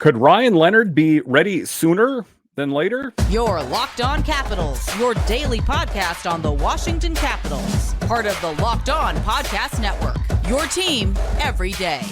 Could Ryan Leonard be ready sooner than later? Your Locked On Capitals, your daily podcast on the Washington Capitals. Part of the Locked On Podcast Network, your team every day.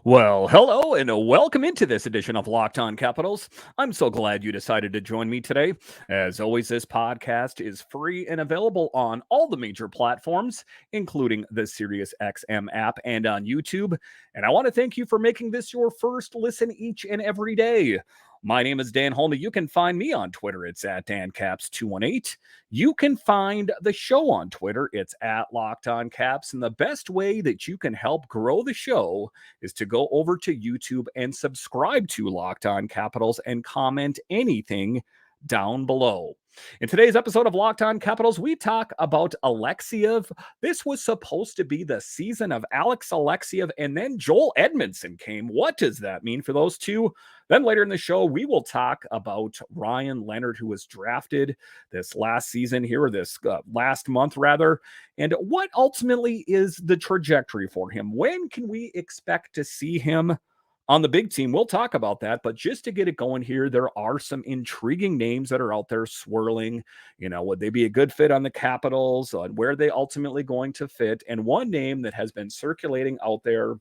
Well, hello and welcome into this edition of Locked On Capitals. I'm so glad you decided to join me today. As always, this podcast is free and available on all the major platforms, including the SiriusXM app and on YouTube. And I want to thank you for making this your first listen each and every day. My name is Dan Holme. You can find me on Twitter. It's at DanCaps218. You can find the show on Twitter. It's at Locked On Caps. And the best way that you can help grow the show is to go over to YouTube and subscribe to Locked On Capitals and comment anything down below. In today's episode of Locked On Capitals, we talk about Alexeyev. This was supposed to be the season of Alex Alexeyev, and then Joel Edmundson came. What does that mean for those two? Then later in the show, we will talk about Ryan Leonard, who was drafted this last season here, or this last month rather, and what ultimately is the trajectory for him. When can we expect to see him on the big team? We'll talk about that, but just to get it going here, there are some intriguing names that are out there swirling. Would they be a good fit on the Capitals? Where are they ultimately going to fit? And one name that has been circulating out there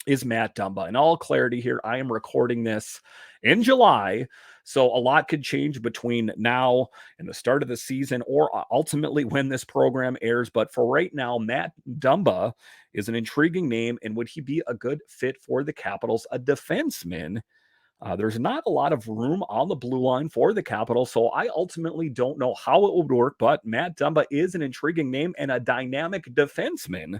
is Matt Dumba. In all clarity here, I am recording this in July, so a lot could change between now and the start of the season, or ultimately when this program airs. But for right now, Matt Dumba is an intriguing name. And would he be a good fit for the Capitals? A defenseman. There's not a lot of room on the blue line for the Capitals, so I ultimately don't know how it would work. But Matt Dumba is an intriguing name and a dynamic defenseman.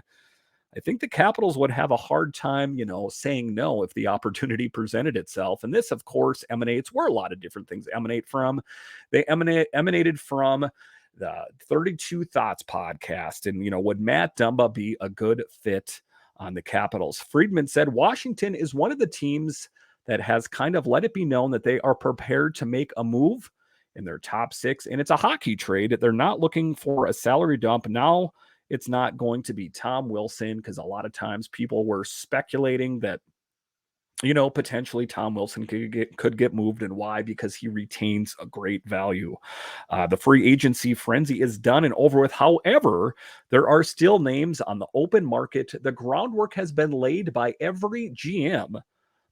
I think the Capitals would have a hard time, saying no if the opportunity presented itself. And this, of course, emanates where a lot of different things emanate from. They emanated from the 32 Thoughts podcast. And, would Matt Dumba be a good fit on the Capitals? Friedman said Washington is one of the teams that has kind of let it be known that they are prepared to make a move in their top six. And it's a hockey trade. They're not looking for a salary dump. Now, it's not going to be Tom Wilson, because a lot of times people were speculating that, potentially Tom Wilson could get moved. And why? Because he retains a great value. The free agency frenzy is done and over with. However, there are still names on the open market. The groundwork has been laid by every GM,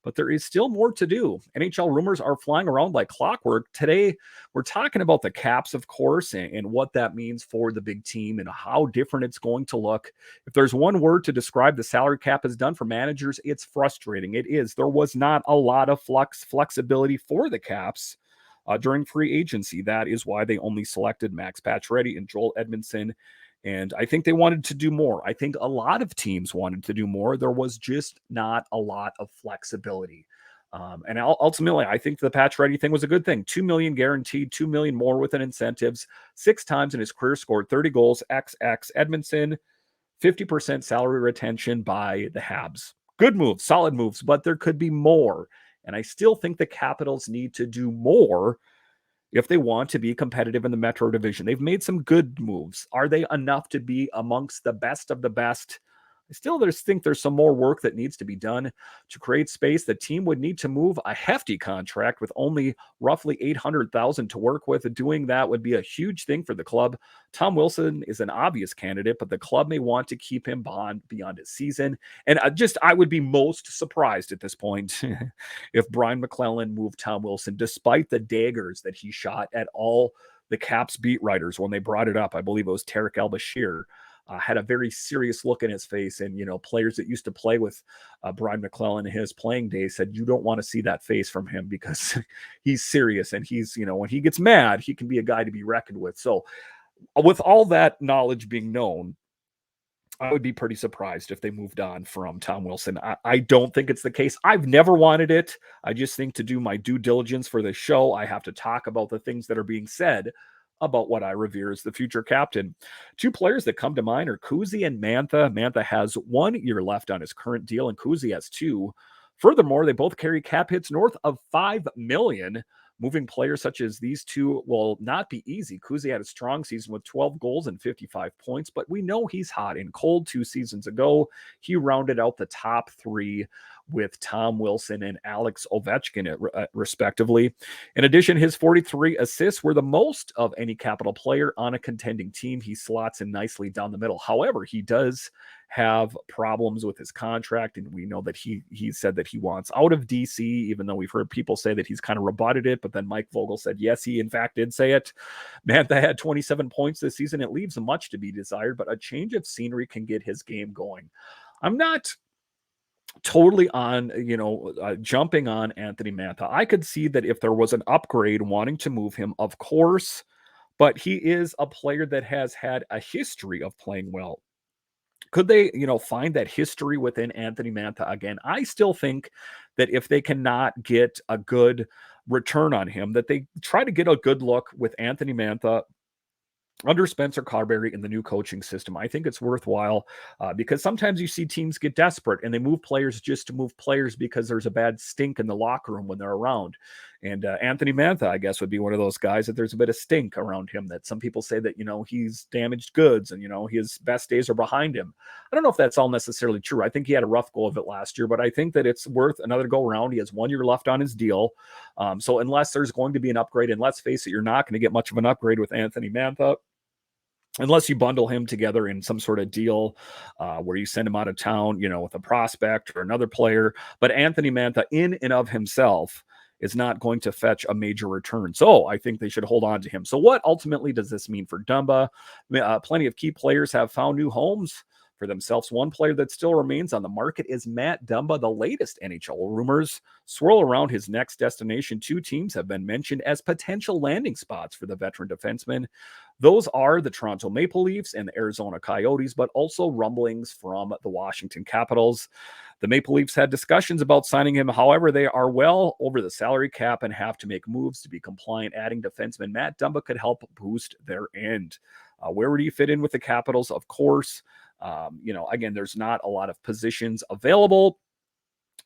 but there is still more to do. NHL rumors are flying around like clockwork. Today, we're talking about the Caps, of course, and what that means for the big team and how different it's going to look. If there's one word to describe the salary cap has done for managers, it's frustrating. It is. There was not a lot of flexibility for the Caps during free agency. That is why they only selected Max Pacioretty and Joel Edmundson. And I think they wanted to do more. I think a lot of teams wanted to do more. There was just not a lot of flexibility. And ultimately, I think the Pacioretty thing was a good thing. $2 million guaranteed, $2 million more with an incentives. 6 times in his career scored 30 goals. XX Edmundson, 50% salary retention by the Habs. Good moves, solid moves, but there could be more. And I still think the Capitals need to do more if they want to be competitive in the Metro Division. They've made some good moves. Are they enough to be amongst the best of the best? I still think there's some more work that needs to be done to create space. The team would need to move a hefty contract with only roughly $800,000 to work with. Doing that would be a huge thing for the club. Tom Wilson is an obvious candidate, but the club may want to keep him beyond his season. And I would be most surprised at this point if Brian McClellan moved Tom Wilson, despite the daggers that he shot at all the Caps beat writers when they brought it up. I believe it was Tarek El-Bashir. Had a very serious look in his face. And, players that used to play with Brian McClellan in his playing days said, you don't want to see that face from him because he's serious. And he's, when he gets mad, he can be a guy to be reckoned with. So with all that knowledge being known, I would be pretty surprised if they moved on from Tom Wilson. I don't think it's the case. I've never wanted it. I just think to do my due diligence for the show, I have to talk about the things that are being said about what I revere as the future captain. 2 players that come to mind are Kuzi and Mantha. Mantha has 1 year left on his current deal, and Kuzi has 2. Furthermore, they both carry cap hits north of $5 million. Moving players such as these two will not be easy. Kuzi had a strong season with 12 goals and 55 points, but we know he's hot and cold. 2 seasons ago, he rounded out the top 3 with Tom Wilson and Alex Ovechkin, respectively. In addition, his 43 assists were the most of any Capital player on a contending team. He slots in nicely down the middle. However, he does have problems with his contract, and we know that he said that he wants out of DC, even though we've heard people say that he's kind of rebutted it. But then Mike Vogel said yes, he in fact did say it. Mantha had 27 points this season. It leaves much to be desired, but a change of scenery can get his game going. I'm not totally on, jumping on Anthony Mantha. I could see that if there was an upgrade wanting to move him, of course, but he is a player that has had a history of playing well. Could they, find that history within Anthony Mantha again? I still think that if they cannot get a good return on him, that they try to get a good look with Anthony Mantha under Spencer Carberry in the new coaching system. I think it's worthwhile because sometimes you see teams get desperate and they move players just to move players because there's a bad stink in the locker room when they're around. And Anthony Mantha, I guess, would be one of those guys that there's a bit of stink around him, that some people say that, he's damaged goods and, his best days are behind him. I don't know if that's all necessarily true. I think he had a rough go of it last year, but I think that it's worth another go around. He has 1 year left on his deal. So unless there's going to be an upgrade, and let's face it, you're not going to get much of an upgrade with Anthony Mantha, unless you bundle him together in some sort of deal where you send him out of town, with a prospect or another player. But Anthony Mantha in and of himself is not going to fetch a major return. So I think they should hold on to him. So what ultimately does this mean for Dumba? Plenty of key players have found new homes for themselves. One player that still remains on the market is Matt Dumba. The latest NHL rumors swirl around his next destination. 2 teams have been mentioned as potential landing spots for the veteran defenseman. Those are the Toronto Maple Leafs and the Arizona Coyotes, but also rumblings from the Washington Capitals. The Maple Leafs had discussions about signing him. However, they are well over the salary cap and have to make moves to be compliant. Adding defenseman Matt Dumba could help boost their end. Where would he fit in with the Capitals? Of course, again, there's not a lot of positions available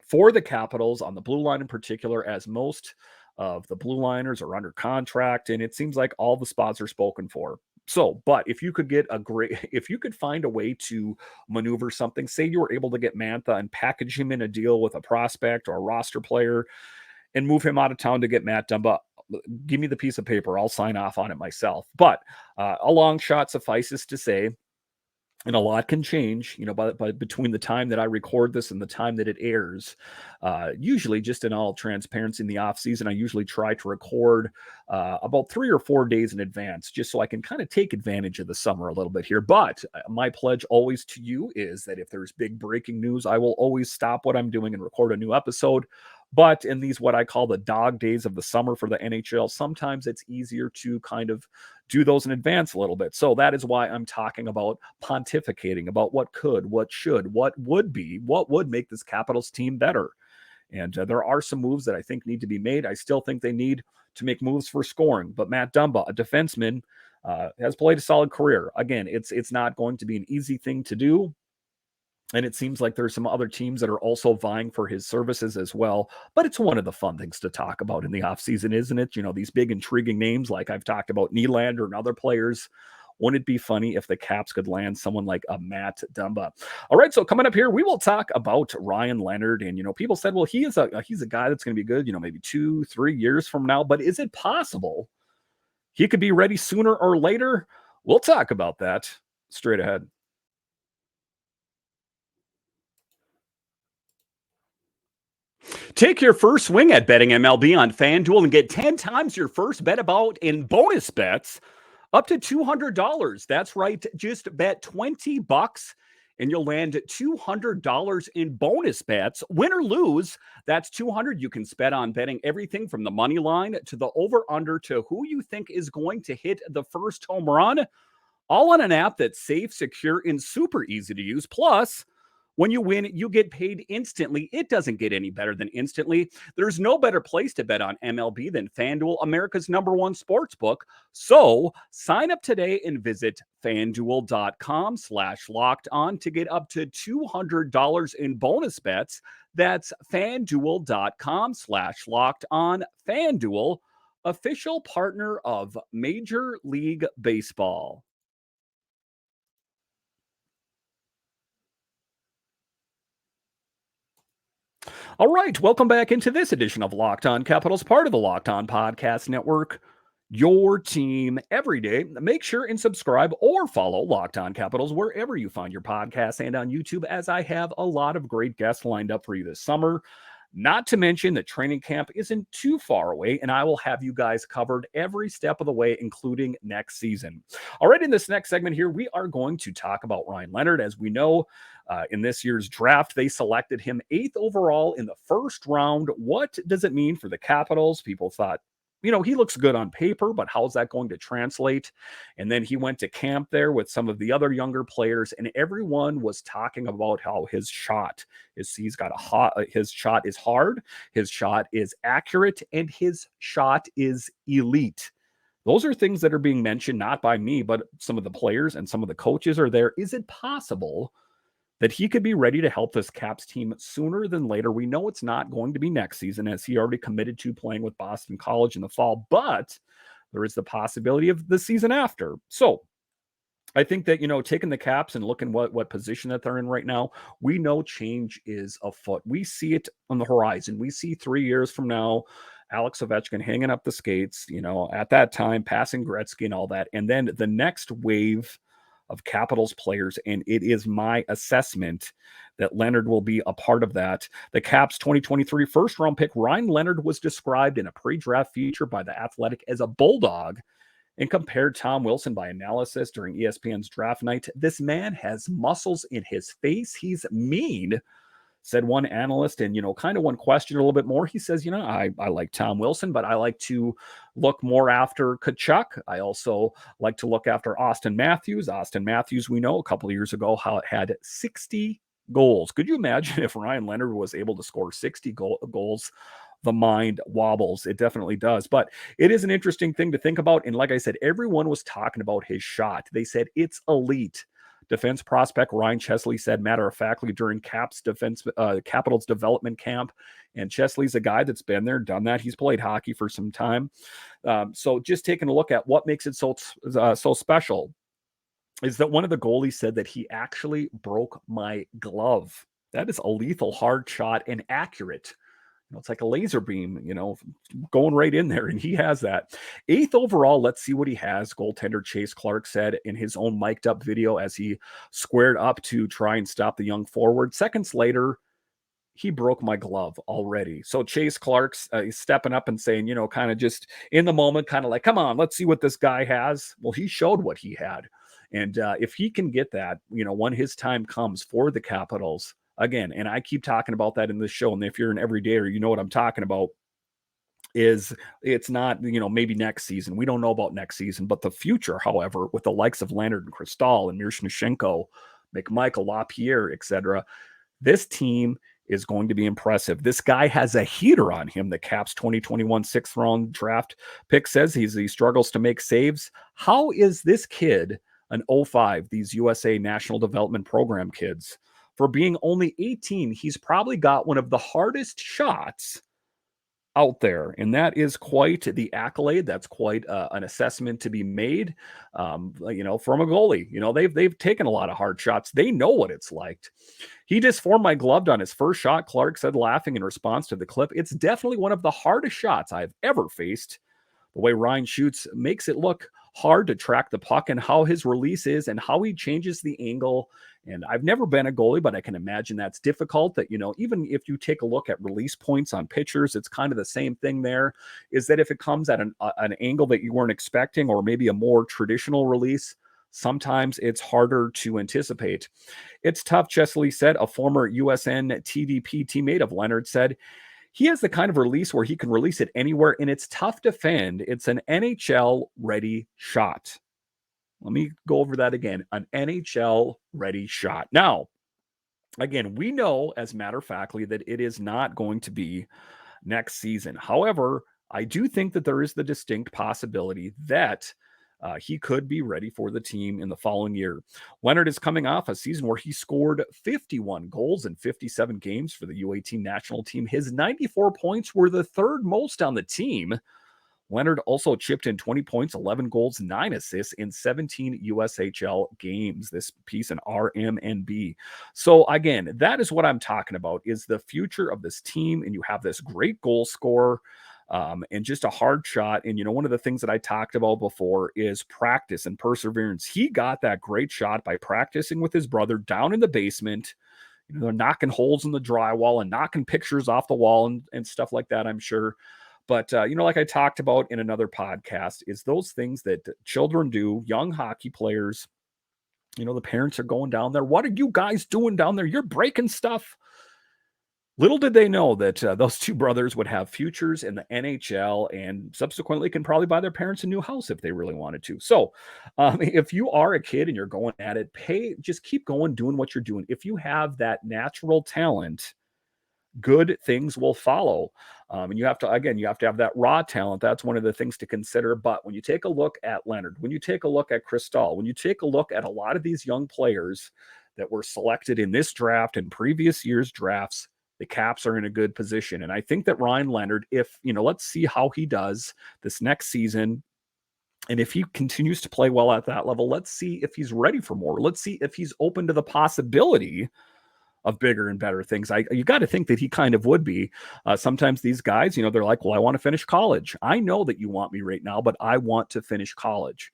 for the Capitals on the blue line in particular, as most of the blue liners are under contract, and it seems like all the spots are spoken for. So, but if you could find a way to maneuver something, say you were able to get Mantha and package him in a deal with a prospect or a roster player and move him out of town to get Matt Dumba, give me the piece of paper. I'll sign off on it myself. But a long shot suffices to say, and a lot can change, but between the time that I record this and the time that it airs, usually just in all transparency in the off season, I usually try to record about 3 or 4 days in advance, just so I can kind of take advantage of the summer a little bit here. But my pledge always to you is that if there's big breaking news, I will always stop what I'm doing and record a new episode. But in these, what I call the dog days of the summer for the NHL, sometimes it's easier to kind of do those in advance a little bit. So that is why I'm talking about pontificating about what could, what should, what would be, what would make this Capitals team better. And there are some moves that I think need to be made. I still think they need to make moves for scoring. But Matt Dumba, a defenseman, has played a solid career. Again, it's not going to be an easy thing to do. And it seems like there's some other teams that are also vying for his services as well. But it's one of the fun things to talk about in the offseason, isn't it? These big intriguing names like I've talked about Nylander and other players. Wouldn't it be funny if the Caps could land someone like a Matt Dumba? All right, so coming up here, we will talk about Ryan Leonard. And, people said, well, he's a guy that's going to be good, maybe 2-3 years from now. But is it possible he could be ready sooner or later? We'll talk about that straight ahead. Take your first swing at betting MLB on FanDuel and get 10 times your first bet about in bonus bets up to $200. That's right. Just bet $20 and you'll land $200 in bonus bets. Win or lose, that's $200. You can bet on betting everything from the money line to the over-under to who you think is going to hit the first home run, all on an app that's safe, secure, and super easy to use. Plus, When you win, you get paid instantly. It doesn't get any better than instantly. There's no better place to bet on MLB than FanDuel, America's #1 sports book. So sign up today and visit fanduel.com/locked on to get up to $200 in bonus bets. That's fanduel.com/locked on. FanDuel, official partner of Major League Baseball. All right, welcome back into this edition of Locked On Capitals, part of the Locked On Podcast Network. Your team every day. Make sure and subscribe or follow Locked On Capitals wherever you find your podcasts and on YouTube, as I have a lot of great guests lined up for you this summer. Not to mention that training camp isn't too far away, and I will have you guys covered every step of the way, including next season. All right, in this next segment here, we are going to talk about Ryan Leonard. As we know, in this year's draft, they selected him 8th overall in the first round. What does it mean for the Capitals? People thought, he looks good on paper, but how's that going to translate? And then he went to camp there with some of the other younger players, and everyone was talking about how his shot is, his shot is hard, his shot is accurate, and his shot is elite. Those are things that are being mentioned, not by me, but some of the players and some of the coaches are there. Is it possible that he could be ready to help this Caps team sooner than later? We know it's not going to be next season, as he already committed to playing with Boston College in the fall, but there is the possibility of the season after. So I think that, taking the Caps and looking what position that they're in right now, we know change is afoot. We see it on the horizon. We see 3 years from now, Alex Ovechkin hanging up the skates, at that time, passing Gretzky and all that. And then the next wave of Capitals players, and it is my assessment that Leonard will be a part of that. The Caps 2023 first-round pick, Ryan Leonard, was described in a pre-draft feature by The Athletic as a bulldog and compared Tom Wilson by analysis during ESPN's draft night. This man has muscles in his face. He's mean, said one analyst. And, kind of one question a little bit more. He says, I like Tom Wilson, but I like to look more after Tkachuk. I also like to look after Austin Matthews. Austin Matthews, we know a couple of years ago how it had 60 goals. Could you imagine if Ryan Leonard was able to score 60 goals? The mind wobbles. It definitely does. But it is an interesting thing to think about. And like I said, everyone was talking about his shot. They said it's elite. Defense prospect Ryan Chesley said matter-of-factly during Capitals development camp. And Chesley's a guy that's been there, done that. He's played hockey for some time. So just taking a look at what makes it so special is that one of the goalies said that he actually broke my glove. That is a lethal hard shot and accurate. It's like a laser beam, going right in there, and he has that. 8th overall, let's see what he has, goaltender Chase Clark said in his own mic'd up video as he squared up to try and stop the young forward. Seconds later, he broke my glove already. So Chase Clark's stepping up and saying, kind of just in the moment, kind of like, come on, let's see what this guy has. Well, he showed what he had. And if he can get that, when his time comes for the Capitals, again, and I keep talking about that in this show, and if you're an everydayer, you know what I'm talking about, is it's not, maybe next season. We don't know about next season, but the future, however, with the likes of Leonard and Cristal and Miroshnichenko, McMichael, LaPierre, etc., this team is going to be impressive. This guy has a heater on him. The Caps 2021 6th-round draft pick says he struggles to make saves. How is this kid an 05, these USA National Development Program kids? For being only 18, he's probably got one of the hardest shots out there, and that is quite the accolade. That's quite an assessment to be made, from a goalie. They've taken a lot of hard shots. They know what it's like. He just formed my glove on his first shot, Clark said, laughing in response to the clip. It's definitely one of the hardest shots I've ever faced. The way Ryan shoots makes it look hard to track the puck, and how his release is and how he changes the angle. And I've never been a goalie, but I can imagine that's difficult. That, even if you take a look at release points on pitchers, it's kind of the same thing there, is that if it comes at an angle that you weren't expecting, or maybe a more traditional release, sometimes it's harder to anticipate. It's tough, Chesley said. A former USN TDP teammate of Leonard said, he has the kind of release where he can release it anywhere, and it's tough to defend. It's an NHL-ready shot. Let me go over that again. An NHL-ready shot. Now, Again, we know as matter of factly that it is not going to be next season. However, I do think that there is the distinct possibility that he could be ready for the team in the following year. Leonard is coming off a season where he scored 51 goals in 57 games for the U18 national team. His 94 points were the third most on the team. Leonard also chipped in 20 points, 11 goals, 9 assists in 17 USHL games. This piece in RMNB. So again, that is what I'm talking about, is the future of this team. And you have this great goal scorer and just a hard shot. And, one of the things that I talked about before is practice and perseverance. He got that great shot by practicing with his brother down in the basement. They're knocking holes in the drywall and knocking pictures off the wall and stuff like that, I'm sure. But, like I talked about in another podcast, is those things that children do, young hockey players, the parents are going down there. What are you guys doing down there? You're breaking stuff. Little did they know that those two brothers would have futures in the NHL and subsequently can probably buy their parents a new house if they really wanted to. So if you are a kid and you're going at it, just keep going, doing what you're doing. If you have that natural talent, good things will follow. And you have to have that raw talent. That's one of the things to consider. But when you take a look at Leonard, when you take a look at Cristal, when you take a look at a lot of these young players that were selected in this draft and previous years' drafts, the Caps are in a good position. And I think that Ryan Leonard, let's see how he does this next season. And if he continues to play well at that level, let's see if he's ready for more. Let's see if he's open to the possibility of bigger and better things. You got to think that he kind of would be. Sometimes these guys, they're like, well, I want to finish college. I know that you want me right now, but I want to finish college.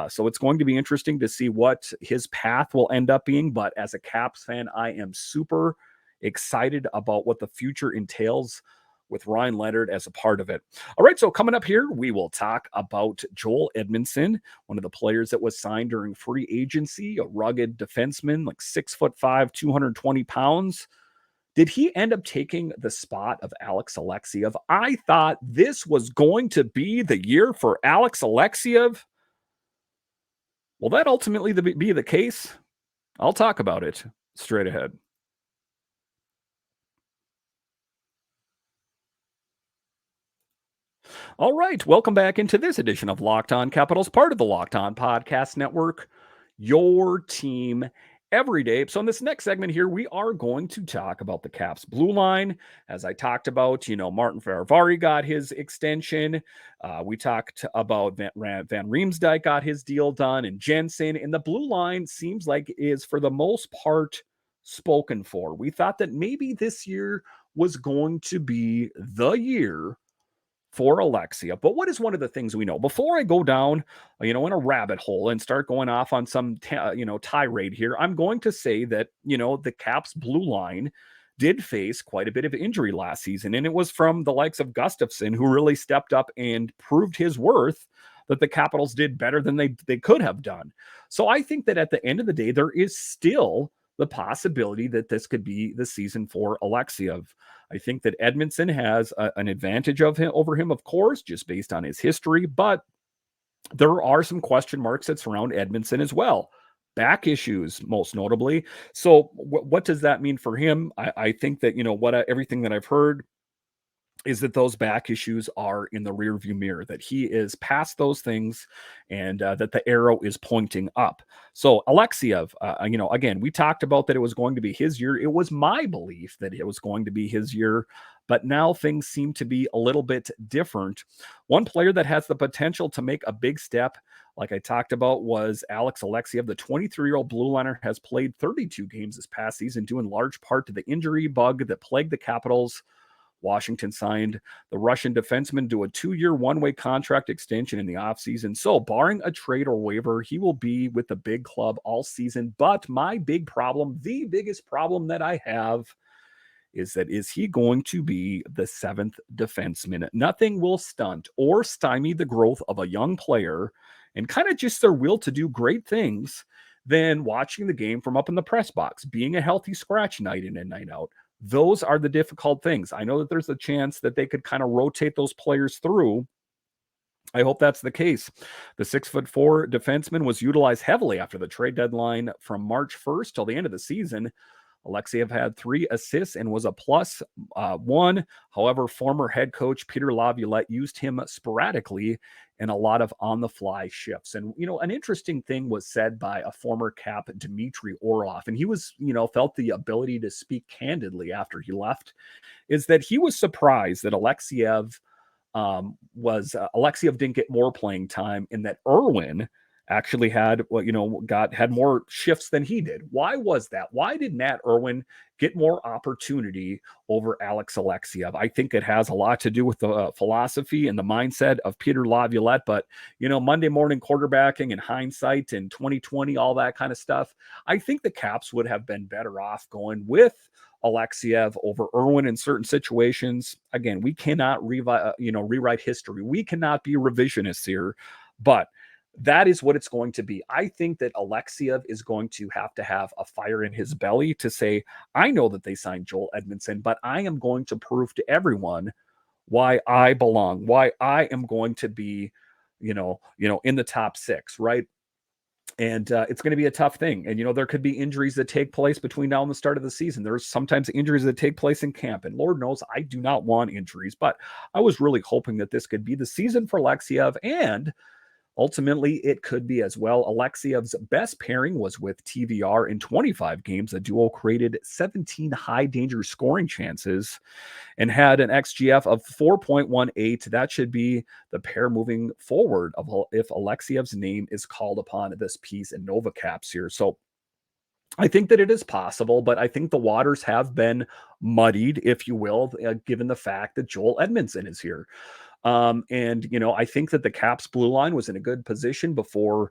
So it's going to be interesting to see what his path will end up being. But as a Caps fan, I am super excited about what the future entails with Ryan Leonard as a part of it. All right, so coming up here, we will talk about Joel Edmundson, one of the players that was signed during free agency, a rugged defenseman, like 6'5", 220 pounds. Did he end up taking the spot of Alex Alexeyev? I thought this was going to be the year for Alex Alexeyev. Will that ultimately be the case? I'll talk about it straight ahead. All right, welcome back into this edition of Locked On Capitals, part of the Locked On Podcast Network, your team every day. So in this next segment here, we are going to talk about the Caps blue line. As I talked about, Martin Ferravari got his extension. We talked about Van Riemsdyk got his deal done, and Jensen. And the blue line seems like is, for the most part, spoken for. We thought that maybe this year was going to be the year for Alexia. But what is one of the things we know? Before I go down, in a rabbit hole and start going off on some, tirade here, I'm going to say that, the Caps blue line did face quite a bit of injury last season. And it was from the likes of Gustafsson, who really stepped up and proved his worth, that the Capitals did better than they could have done. So I think that at the end of the day, there is still the possibility that this could be the season for Alexeyev. I think that Edmundson has an advantage over him, of course, just based on his history, but there are some question marks that surround Edmundson as well. Back issues, most notably. So what does that mean for him? I think that, everything that I've heard is that those back issues are in the rearview mirror, that he is past those things, and that the arrow is pointing up. So Alexeyev, again, we talked about that it was going to be his year. It was my belief that it was going to be his year, but now things seem to be a little bit different. One player that has the potential to make a big step, like I talked about, was Alex Alexeyev. The 23-year-old blue liner has played 32 games this past season, due in large part to the injury bug that plagued the Capitals. Washington signed the Russian defenseman to a 2-year, one-way contract extension in the offseason. So barring a trade or waiver, he will be with the big club all season. But my big problem, the biggest problem that I have, is he going to be the 7th defenseman? Nothing will stunt or stymie the growth of a young player and kind of just their will to do great things than watching the game from up in the press box, being a healthy scratch night in and night out. Those are the difficult things. I know that there's a chance that they could kind of rotate those players through. I hope that's the case. The 6'4" defenseman was utilized heavily after the trade deadline from March 1st till the end of the season. Alexeyev had 3 assists and was a plus one. However, former head coach Peter Laviolette used him sporadically in a lot of on-the-fly shifts. And, an interesting thing was said by a former Cap, Dmitry Orlov, and he was, felt the ability to speak candidly after he left, is that he was surprised that Alexeyev didn't get more playing time, and that Irwin actually had more shifts than he did. Why was that? Why did Matt Irwin get more opportunity over Alex Alexeyev? I think it has a lot to do with the philosophy and the mindset of Peter Laviolette. But Monday morning quarterbacking and hindsight and 2020, all that kind of stuff, I think the Caps would have been better off going with Alexeyev over Irwin in certain situations. Again, we cannot rewrite history. We cannot be revisionists here, but that is what it's going to be. I think that Alexeyev is going to have a fire in his belly to say, I know that they signed Joel Edmundson, but I am going to prove to everyone why I belong, why I am going to be, in the top 6, right? And it's going to be a tough thing. And, there could be injuries that take place between now and the start of the season. There's sometimes injuries that take place in camp. And Lord knows I do not want injuries. But I was really hoping that this could be the season for Alexeyev. And ultimately, it could be as well. Alexeyev's best pairing was with TVR in 25 games. The duo created 17 high-danger scoring chances and had an XGF of 4.18. That should be the pair moving forward if Alexeyev's name is called upon this piece in Nova Caps here. So I think that it is possible, but I think the waters have been muddied, if you will, given the fact that Joel Edmundson is here. I think that the Caps blue line was in a good position before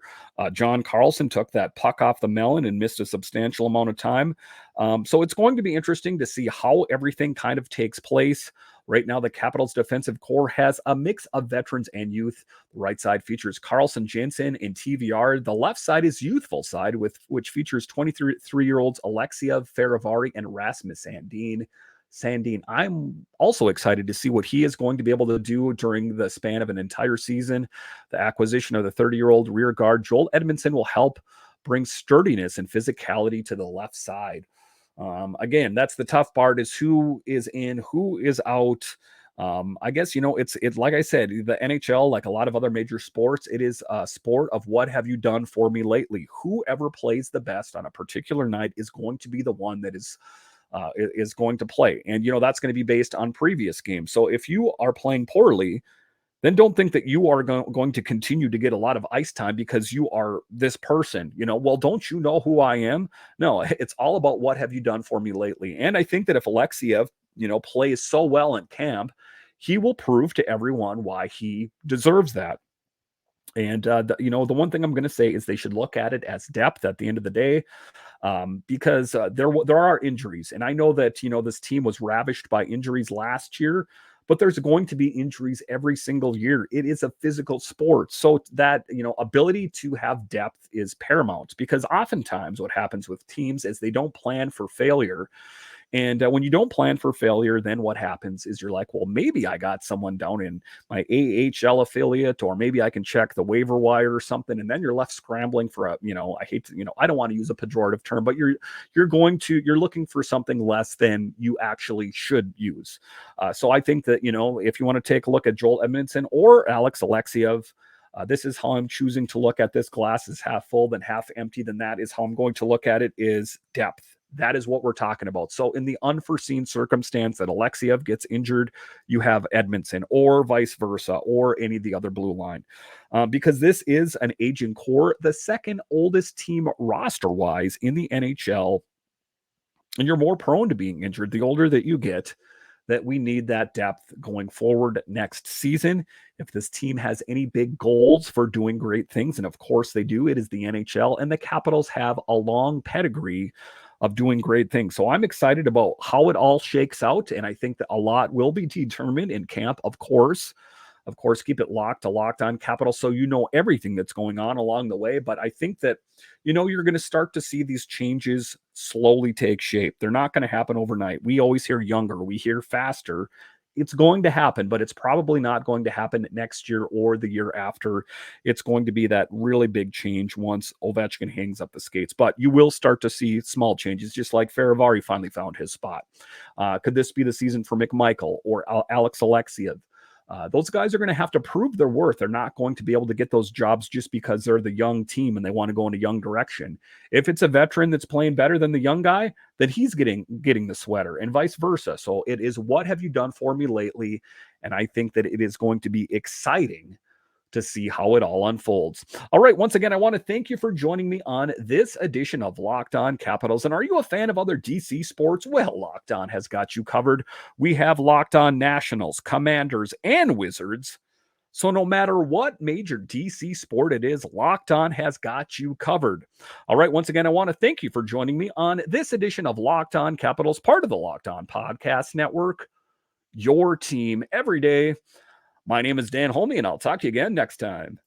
John Carlson took that puck off the melon and missed a substantial amount of time. So it's going to be interesting to see how everything kind of takes place. Right now, the Capitals defensive core has a mix of veterans and youth. The right side features Carlson, Jensen, and TVR. The left side is youthful side, which features 23-year-olds Alexeyev, Faravari, and Rasmus Sandin. I'm also excited to see what he is going to be able to do during the span of an entire season. The acquisition of the 30-year-old rear guard Joel Edmundson will help bring sturdiness and physicality to the left side. Again, that's the tough part, is who is in, who is out. I guess, it's like I said, the NHL, like a lot of other major sports, it is a sport of what have you done for me lately? Whoever plays the best on a particular night is going to be the one that is going to play. And, that's going to be based on previous games. So if you are playing poorly, then don't think that you are going to continue to get a lot of ice time because you are this person. Well, don't you know who I am? No, it's all about what have you done for me lately. And I think that if Alexeyev, plays so well in camp, he will prove to everyone why he deserves that. And, the one thing I'm going to say is they should look at it as depth at the end of the day. Because there are injuries. And I know that, this team was ravished by injuries last year, but there's going to be injuries every single year. It is a physical sport. So that, ability to have depth is paramount, because oftentimes what happens with teams is they don't plan for failure. And when you don't plan for failure, then what happens is you're like, well, maybe I got someone down in my AHL affiliate, or maybe I can check the waiver wire or something. And then you're left scrambling for I don't want to use a pejorative term, but you're looking for something less than you actually should use. So I think that, if you want to take a look at Joel Edmundson or Alex Alexeyev, this is how I'm choosing to look at this glass as half full than half empty. Then that is how I'm going to look at it, is depth. That is what we're talking about. So in the unforeseen circumstance that Alexeyev gets injured, you have Edmundson, or vice versa, or any of the other blue line. Because this is an aging core, the second oldest team roster-wise in the NHL, and you're more prone to being injured the older that you get, that we need that depth going forward next season. If this team has any big goals for doing great things, and of course they do, it is the NHL, and the Capitals have a long pedigree of doing great things. So I'm excited about how it all shakes out, and I think that a lot will be determined in camp, of course. Of course, keep it locked to Locked On Capitals so you know everything that's going on along the way. But I think that, you're going to start to see these changes slowly take shape. They're not going to happen overnight. We always hear younger. We hear faster. it's going to happen, but it's probably not going to happen next year or the year after. It's going to be that really big change once Ovechkin hangs up the skates. But you will start to see small changes, just like Faravari finally found his spot. Could this be the season for McMichael or Alex Alexeyev? Those guys are going to have to prove their worth. They're not going to be able to get those jobs just because they're the young team and they want to go in a young direction. If it's a veteran that's playing better than the young guy, then he's getting the sweater and vice versa. So it is, what have you done for me lately? And I think that it is going to be exciting to see how it all unfolds. All right, once again, I want to thank you for joining me on this edition of Locked On Capitals. And are you a fan of other DC sports? Well, Locked On has got you covered. We have Locked On Nationals, Commanders, and Wizards. So no matter what major DC sport it is, Locked On has got you covered. All right, once again, I want to thank you for joining me on this edition of Locked On Capitals, part of the Locked On Podcast Network, your team every day. My name is Dan Holme, and I'll talk to you again next time.